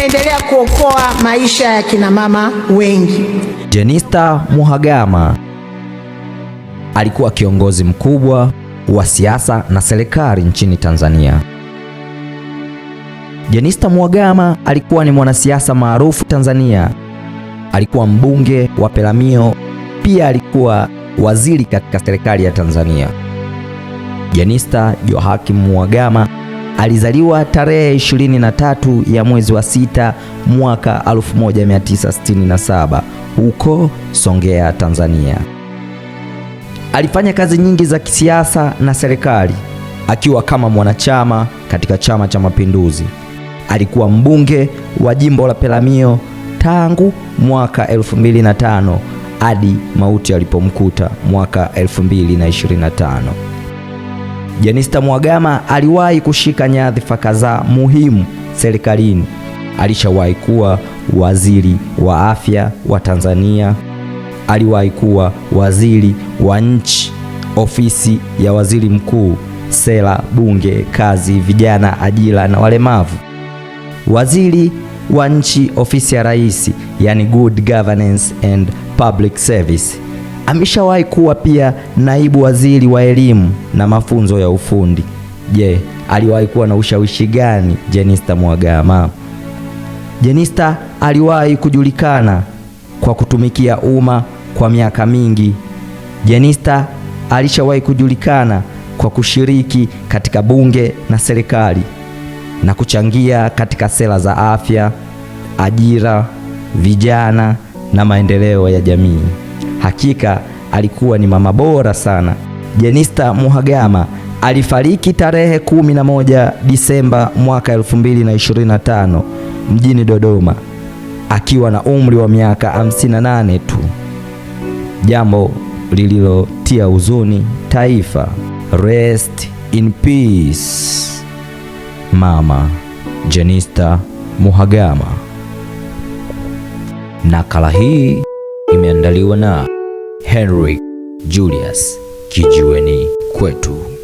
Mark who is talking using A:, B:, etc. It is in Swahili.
A: anaendelea kuokoa maisha ya kina mama wengi.
B: Jenista Mhagama alikuwa kiongozi mkubwa wa siasa na serikali nchini Tanzania. Jenista Mhagama alikuwa ni mwanasiasa maarufu Tanzania. Alikuwa mbunge wa Peramiho, pia alikuwa waziri katika serikali ya Tanzania. Jenista Joakim Mhagama alizaliwa tarehe 23 ya mwezi wa 6 mwaka 1967 huko Songea, Tanzania. Alifanya kazi nyingi za kisiasa na serikali akiwa kama mwanachama katika Chama cha Mapinduzi. Alikuwa mbunge wa jimbo la Peramiho tangu mwaka 2005 hadi mauti alipomkuta mwaka 2025. Jenista Mhagama aliwahi kushika nyadhifa kadhaa muhimu serikalini. Alishawahi kuwa waziri wa afya wa Tanzania. Aliwahi kuwa waziri wa nchi, ofisi ya waziri mkuu, sera, bunge, kazi, vijana, ajira na walemavu. Waziri wa nchi, ofisi ya rais, yani good governance and public service. Ameshawahi kuwa pia naibu waziri wa elimu na mafunzo ya ufundi. Je, aliwahi kuwa na ushawishi gani Jenista Mhagama? Jenista aliwahi kujulikana kwa kutumikia umma kwa miaka mingi. Jenista alishawahi kujulikana kwa kushiriki katika bunge na serikali na kuchangia katika sera za afya, ajira, vijana na maendeleo ya jamii. Hakika alikuwa ni mama bora sana. Jenista Mhagama alifariki tarehe 11 Disemba mwaka 2025 mjini Dodoma akiwa na umri wa miaka 58 tu, jambo lililotia huzuni taifa. Rest in peace Mama Jenista Mhagama. Nakala hii imeandaliwa na Henry Julius Kijiweni Kwetu.